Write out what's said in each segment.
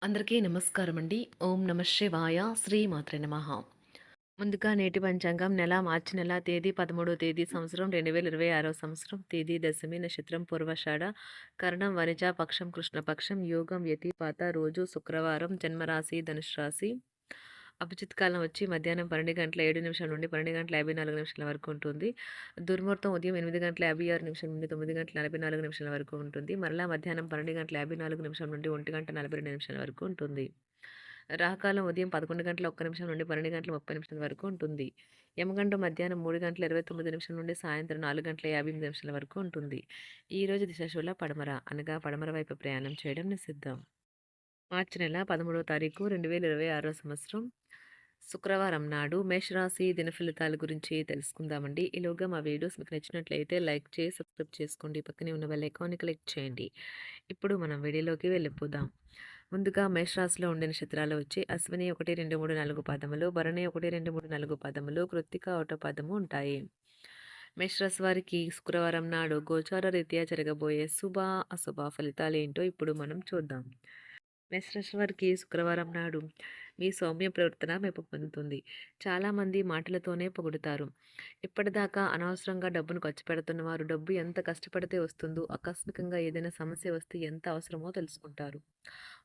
అందరికీ నమస్కారం అండి. ఓం నమ శివాయ. శ్రీమాత్రే నమః. ముందుగా నేటి పంచాంగం మార్చి నెల తేదీ 13వ తేదీ సంవత్సరం 2026 సంవత్సరం తేదీ దశమి నక్షత్రం పూర్వషాఢ కరణం వనిజ పక్షం కృష్ణపక్షం యోగం వ్యతిపాత రోజు శుక్రవారం జన్మరాశి ధనుసు రాశి అభిజిత్ కాలం వచ్చి మధ్యాహ్నం 12:07 నుండి 12:54 వరకు ఉంటుంది. దుర్ముహూర్తం ఉదయం 8:56 నుండి 9:44 వరకు ఉంటుంది. మరలా మధ్యాహ్నం 12:54 నుండి 1:42 వరకు ఉంటుంది. రాహుకాలం ఉదయం 11:01 నుండి 12:30 వరకు ఉంటుంది. యమగండం మధ్యాహ్నం 3:29 నుండి సాయంత్రం 4:58 వరకు ఉంటుంది. ఈ రోజు దిశాశూల పడమర అనగా పడమర వైపు ప్రయాణం చేయడం నిషిద్ధం. మార్చి నెల 13వ తారీఖు 2026 సంవత్సరం శుక్రవారం నాడు మేషరాశి దిన ఫలితాల గురించి తెలుసుకుందామండి. ఈలోగా మా వీడియోస్ మీకు నచ్చినట్లయితే లైక్ చేసి సబ్స్క్రైబ్ చేసుకోండి. పక్కనే ఉన్న బెల్ ఐకాన్ని క్లిక్ చేయండి. ఇప్పుడు మనం వీడియోలోకి వెళ్ళిపోదాం. ముందుగా మేషరాశిలో ఉండే నక్షత్రాలు వచ్చి అశ్విని 1, 2, 3, 4 పాదములు, భరణి 1, 2, 3, 4 పాదములు, కృత్తిక 1 పాదము ఉంటాయి. మేషరాశి వారికి శుక్రవారం నాడు గోచార రీత్యా జరగబోయే శుభ అశుభ ఫలితాలు ఏంటో ఇప్పుడు మనం చూద్దాం. మేషరాశి వారికి శుక్రవారం నాడు మీ సౌమ్య ప్రవర్తన మెప్పు పొందుతుంది. చాలామంది మాటలతోనే పొగుడుతారు. ఇప్పటిదాకా అనవసరంగా డబ్బును ఖర్చు పెడుతున్న వారు డబ్బు ఎంత కష్టపడితే వస్తుందో, ఆకస్మికంగా ఏదైనా సమస్య వస్తే ఎంత అవసరమో తెలుసుకుంటారు.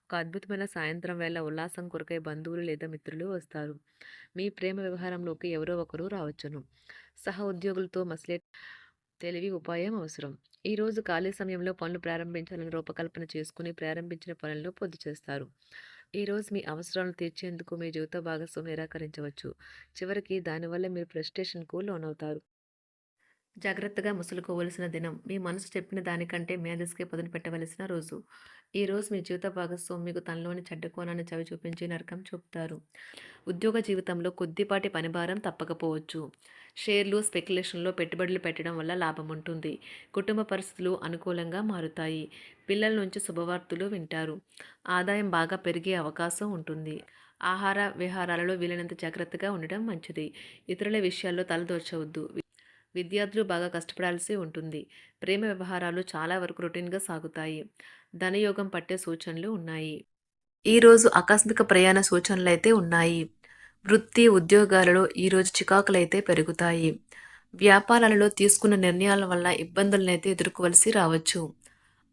ఒక అద్భుతమైన సాయంత్రం వేళ ఉల్లాసం కొరకై బంధువులు లేదా మిత్రులు వస్తారు. మీ ప్రేమ వ్యవహారంలోకి ఎవరో ఒకరు రావచ్చును. సహ ఉద్యోగులతో మసలే తెలివి ఉపాయం అవసరం. ఈరోజు ఖాళీ సమయంలో పనులు ప్రారంభించాలని రూపకల్పన చేసుకుని ప్రారంభించిన పనులను పూర్తి చేస్తారు. ఈరోజు మీ అవసరాలను తీర్చేందుకు మీ జీవిత భాగస్వామి నిరాకరించవచ్చు. చివరికి దానివల్ల మీరు ఫ్రస్ట్రేషన్కు లోనవుతారు. జాగ్రత్తగా మసులుకోవలసిన దినం. మీ మనసు చెప్పిన దానికంటే మేధస్సుకే పదును పెట్టవలసిన రోజు. ఈ రోజు మీ జీవిత భాగస్వామి మీకు తనలోని చెడ్డ కోణాన్ని చవి చూపించి నరకం చూపుతారు. ఉద్యోగ జీవితంలో కొద్దిపాటి పనిభారం తప్పకపోవచ్చు. షేర్లు, స్పెక్యులేషన్లో పెట్టుబడులు పెట్టడం వల్ల లాభం ఉంటుంది. కుటుంబ పరిస్థితులు అనుకూలంగా మారుతాయి. పిల్లల నుంచి శుభవార్తలు వింటారు. ఆదాయం బాగా పెరిగే అవకాశం ఉంటుంది. ఆహార విహారాలలో వీలైనంత జాగ్రత్తగా ఉండడం మంచిది. ఇతరుల విషయాల్లో తలదూర్చవద్దు. విద్యార్థులు బాగా కష్టపడాల్సి ఉంటుంది. ప్రేమ వ్యవహారాలు చాలా వరకు రొటీన్గా సాగుతాయి. ధనయోగం పట్టే సూచనలు ఉన్నాయి. ఈరోజు ఆకస్మిక ప్రయాణ సూచనలైతే ఉన్నాయి. వృత్తి ఉద్యోగాలలో ఈరోజు చికాకులైతే పెరుగుతాయి. వ్యాపారాలలో తీసుకున్న నిర్ణయాల వల్ల ఇబ్బందులనైతే ఎదుర్కోవలసి రావచ్చు.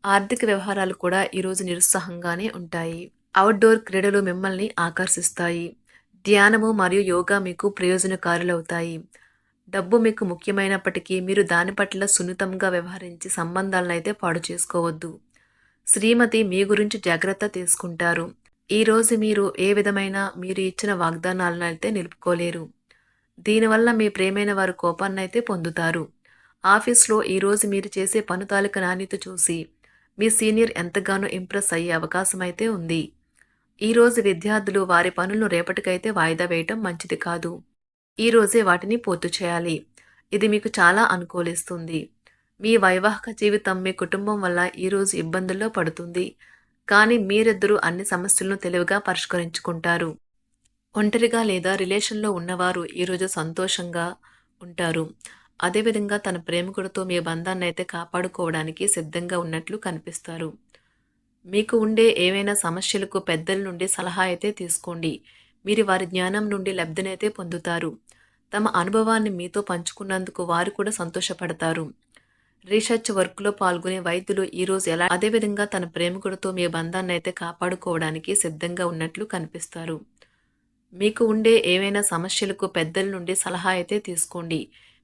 ఆర్థిక వ్యవహారాలు కూడా ఈరోజు నిరుత్సాహంగానే ఉంటాయి. అవుట్డోర్ క్రీడలు మిమ్మల్ని ఆకర్షిస్తాయి. ధ్యానము మరియు యోగా మీకు ప్రయోజనకారులవుతాయి. డబ్బు మీకు ముఖ్యమైనప్పటికీ మీరు దాని పట్ల సున్నితంగా వ్యవహరించి సంబంధాలనైతే పాడు చేసుకోవద్దు. శ్రీమతి మీ గురించి జాగ్రత్త తీసుకుంటారు. ఈరోజు మీరు ఏ విధమైన మీరు ఇచ్చిన వాగ్దానాలను అయితే నిలుపుకోలేరు. దీనివల్ల మీ ప్రేమైన వారు కోపాన్నైతే పొందుతారు. ఆఫీస్లో ఈరోజు మీరు చేసే పను తాలూకు నాణ్యత చూసి మీ సీనియర్ ఎంతగానో ఇంప్రెస్ అయ్యే అవకాశం అయితే ఉంది. ఈరోజు విద్యార్థులు వారి పనులను రేపటికైతే వాయిదా వేయటం మంచిది కాదు. ఈరోజే వాటిని పూర్తి చేయాలి. ఇది మీకు చాలా అనుకూలిస్తుంది. మీ వైవాహిక జీవితం మీ కుటుంబం వల్ల ఈరోజు ఇబ్బందుల్లో పడుతుంది. కానీ మీరిద్దరూ అన్ని సమస్యలను తెలివిగా పరిష్కరించుకుంటారు. ఒంటరిగా లేదా రిలేషన్లో ఉన్నవారు ఈరోజు సంతోషంగా ఉంటారు. అదేవిధంగా తన ప్రేమికుడితో మీ బంధాన్ని అయితే కాపాడుకోవడానికి సిద్ధంగా ఉన్నట్లు కనిపిస్తారు. మీకు ఉండే ఏవైనా సమస్యలకు పెద్దల నుండి సలహా అయితే తీసుకోండి. మీరు వారి జ్ఞానం నుండి లబ్ధినైతే పొందుతారు. తమ అనుభవాన్ని మీతో పంచుకున్నందుకు వారు కూడా సంతోషపడతారు. రీసెర్చ్ వర్క్లో పాల్గొనే వైద్యులు ఈరోజు అదేవిధంగా తన ప్రేమికుడితో మీ బంధాన్ని అయితే కాపాడుకోవడానికి సిద్ధంగా ఉన్నట్లు కనిపిస్తారు. మీకు ఉండే ఏవైనా సమస్యలకు పెద్దల నుండి సలహా అయితే తీసుకోండి.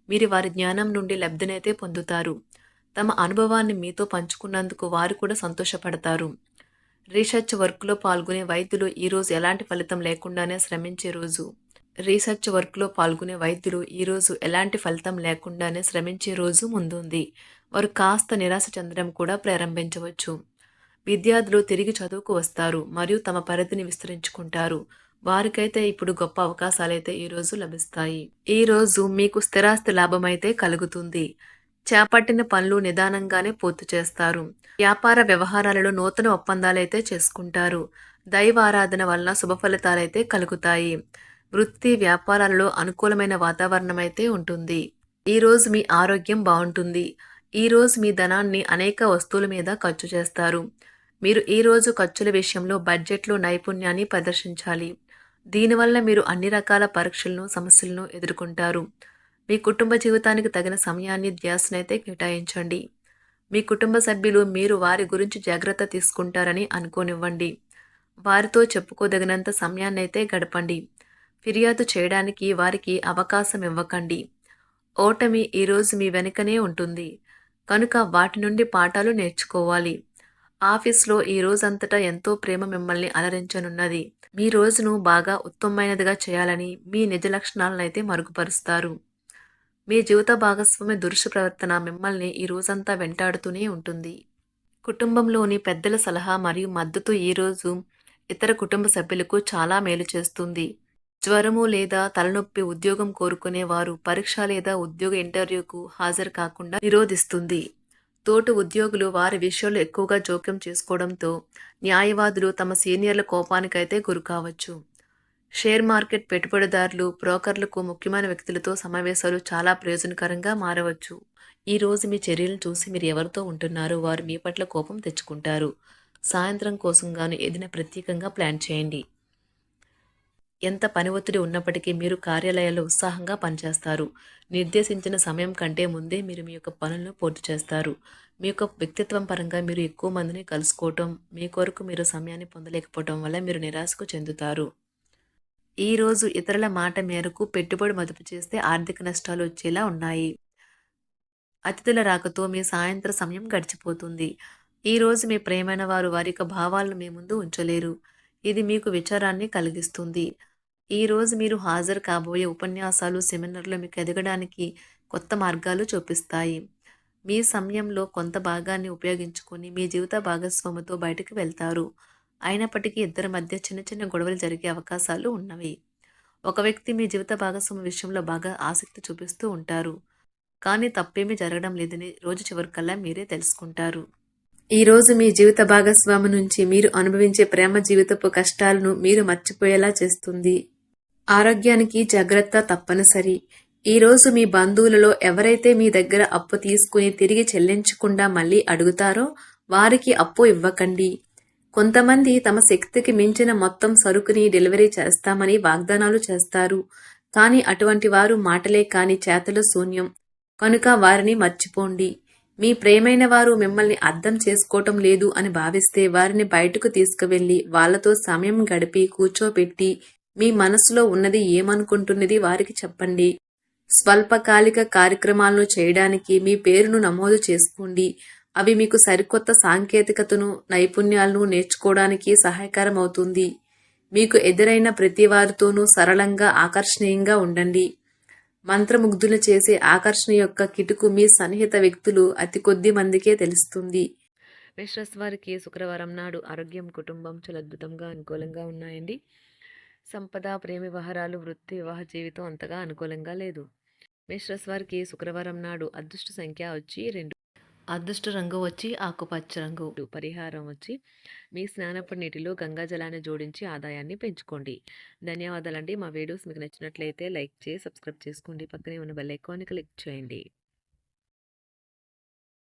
మీరు వారి జ్ఞానం నుండి లబ్ధినైతే పొందుతారు. తమ అనుభవాన్ని మీతో పంచుకున్నందుకు వారు కూడా సంతోషపడతారు. రీసెర్చ్ వర్క్లో పాల్గొనే వైద్యులు ఈరోజు ఎలాంటి ఫలితం లేకుండానే శ్రమించే రోజు. రీసెర్చ్ వర్క్లో పాల్గొనే వైద్యులు ఈరోజు ఎలాంటి ఫలితం లేకుండానే శ్రమించే రోజు ముందుంది. వారు కాస్త నిరాశ చెందడం కూడా ప్రారంభించవచ్చు. విద్యార్థులు తిరిగి చదువుకు వస్తారు మరియు తమ పరిధిని విస్తరించుకుంటారు. వారికైతే ఇప్పుడు గొప్ప అవకాశాలైతే ఈరోజు లభిస్తాయి. ఈరోజు మీకు స్థిరాస్తి లాభమైతే కలుగుతుంది. చేపట్టిన పనులు నిదానంగానే పూర్తి చేస్తారు. వ్యాపార వ్యవహారాలలో నూతన ఒప్పందాలైతే చేసుకుంటారు. దైవ ఆరాధన వలన శుభ ఫలితాలైతే కలుగుతాయి. వృత్తి వ్యాపారాలలో అనుకూలమైన వాతావరణం అయితే ఉంటుంది. ఈరోజు మీ ఆరోగ్యం బాగుంటుంది. ఈరోజు మీ ధనాన్ని అనేక వస్తువుల మీద ఖర్చు చేస్తారు. మీరు ఈరోజు ఖర్చుల విషయంలో బడ్జెట్లో నైపుణ్యాన్ని ప్రదర్శించాలి. దీనివల్ల మీరు అన్ని రకాల పరీక్షలను, సమస్యలను ఎదుర్కొంటారు. మీ కుటుంబ జీవితానికి తగిన సమయాన్ని, ధ్యాసనైతే కేటాయించండి. మీ కుటుంబ సభ్యులు మీరు వారి గురించి జాగ్రత్త తీసుకుంటారని అనుకోనివ్వండి. వారితో చెప్పుకోదగినంత సమయాన్నైతే గడపండి. ఫిర్యాదు చేయడానికి వారికి అవకాశం ఇవ్వకండి. ఓటమి ఈరోజు మీ వెనుకనే ఉంటుంది. కనుక వాటి నుండి పాఠాలు నేర్చుకోవాలి. ఆఫీస్‌లో ఈ రోజంతటా ఎంతో ప్రేమ మిమ్మల్ని అలరించనున్నది. మీ రోజును బాగా ఉత్తమమైనదిగా చేయాలని మీ నిజ లక్షణాలనైతే మరుగుపరుస్తారు. మీ జీవిత భాగస్వామి దురుసు ప్రవర్తన మిమ్మల్ని ఈ రోజంతా వెంటాడుతూనే ఉంటుంది. కుటుంబంలోని పెద్దల సలహా మరియు మద్దతు ఈరోజు ఇతర కుటుంబ సభ్యులకు చాలా మేలు చేస్తుంది. జ్వరము లేదా తలనొప్పి ఉద్యోగం కోరుకునేవారు పరీక్ష లేదా ఉద్యోగ ఇంటర్వ్యూకు హాజరు కాకుండా నిరోధిస్తుంది. తోటి ఉద్యోగులు వారి విషయాల్లో ఎక్కువగా జోక్యం చేసుకోవడంతో న్యాయవాదులు తమ సీనియర్ల కోపానికైతే గురికావచ్చు. షేర్ మార్కెట్ పెట్టుబడిదారులు, బ్రోకర్లకు ముఖ్యమైన వ్యక్తులతో సమావేశాలు చాలా ప్రయోజనకరంగా మారవచ్చు. ఈ రోజు మీ చర్యలను చూసి మీరు ఎవరితో ఉంటున్నారో వారు మీ పట్ల కోపం తెచ్చుకుంటారు. సాయంత్రం కోసం గాను ఏదైనా ప్రత్యేకంగా ప్లాన్ చేయండి. ఎంత పని ఒత్తిడి ఉన్నప్పటికీ మీరు కార్యాలయాల్లో ఉత్సాహంగా పనిచేస్తారు. నిర్దేశించిన సమయం కంటే ముందే మీరు మీ యొక్క పనులను పూర్తి చేస్తారు. మీ యొక్క వ్యక్తిత్వం పరంగా మీరు ఎక్కువ మందిని కలుసుకోవటం, మీ కొరకు మీరు సమయాన్ని పొందలేకపోవటం వల్ల మీరు నిరాశకు చెందుతారు. ఈరోజు ఇతరుల మాట మేరకు పెట్టుబడి మదుపు చేస్తే ఆర్థిక నష్టాలు వచ్చేలా ఉన్నాయి. అతిథుల రాకతో మీ సాయంత్ర సమయం గడిచిపోతుంది. ఈరోజు మీ ప్రియమైన వారు వారి యొక్క భావాలను మీ ముందు ఉంచలేరు. ఇది మీకు విచారాన్ని కలిగిస్తుంది. ఈరోజు మీరు హాజరు కాబోయే ఉపన్యాసాలు, సెమినార్లు మీకు ఎదగడానికి కొత్త మార్గాలు చూపిస్తాయి. మీ సమయంలో కొంత భాగాన్ని ఉపయోగించుకొని మీ జీవిత భాగస్వామితో బయటకు వెళ్తారు. అయినప్పటికీ ఇద్దరి మధ్య చిన్న చిన్న గొడవలు జరిగే అవకాశాలు ఉన్నవి. ఒక వ్యక్తి మీ జీవిత భాగస్వామి విషయంలో బాగా ఆసక్తి చూపిస్తూ ఉంటారు. కానీ తప్పేమీ జరగడం లేదని రోజు చివరికల్లా మీరే తెలుసుకుంటారు. ఈరోజు మీ జీవిత భాగస్వామి నుంచి మీరు అనుభవించే ప్రేమ జీవితపు కష్టాలను మీరు మర్చిపోయేలా చేస్తుంది. ఆరోగ్యానికి జాగ్రత్త తప్పనిసరి. ఈరోజు మీ బంధువులలో ఎవరైతే మీ దగ్గర అప్పు తీసుకుని తిరిగి చెల్లించకుండా మళ్ళీ అడుగుతారో వారికి అప్పు ఇవ్వకండి. కొంతమంది తమ శక్తికి మించిన మొత్తం సరుకుని డెలివరీ చేస్తామని వాగ్దానాలు చేస్తారు. కానీ అటువంటి వారు మాటలే కాని చేతలు శూన్యం. కనుక వారిని మర్చిపోండి. మీ ప్రియమైన వారు మిమ్మల్ని అర్థం చేసుకోవటం లేదు అని భావిస్తే వారిని బయటకు తీసుకువెళ్ళి వాళ్లతో సమయం గడిపి కూర్చోబెట్టి మీ మనసులో ఉన్నది ఏమనుకుంటున్నది వారికి చెప్పండి. స్వల్పకాలిక కార్యక్రమాలను చేయడానికి మీ పేరును నమోదు చేసుకోండి. అవి మీకు సరికొత్త సాంకేతికతను, నైపుణ్యాలను నేర్చుకోవడానికి సహాయకరం అవుతుంది. మీకు ఎదురైన ప్రతి వారితోనూ సరళంగా, ఆకర్షణీయంగా ఉండండి. మంత్రముగ్ధులు చేసే ఆకర్షణ యొక్క కిటుకు మీ సన్నిహిత వ్యక్తులు అతి కొద్ది మందికే తెలుస్తుంది. మేషరాశి వారికి శుక్రవారం నాడు ఆరోగ్యం, కుటుంబం చాలా అద్భుతంగా అనుకూలంగా ఉన్నాయండి. సంపద, ప్రేమ వ్యవహారాలు, వృత్తి, వివాహ జీవితం అంతగా అనుకూలంగా లేదు. మేషరాశి వారికి శుక్రవారం నాడు అదృష్ట సంఖ్య వచ్చి 2, అదృష్ట రంగు వచ్చి ఆకుపచ్చ రంగు, పరిహారం వచ్చి మీ స్నానపు నీటిలో గంగా జలాన్ని జోడించి ఆదాయాన్ని పెంచుకోండి. ధన్యవాదాలండి. మా వీడియోస్ మీకు నచ్చినట్లయితే లైక్ చేసి సబ్స్క్రైబ్ చేసుకోండి. పక్కనే ఉన్న బెల్ ఐకాన్ని క్లిక్ చేయండి.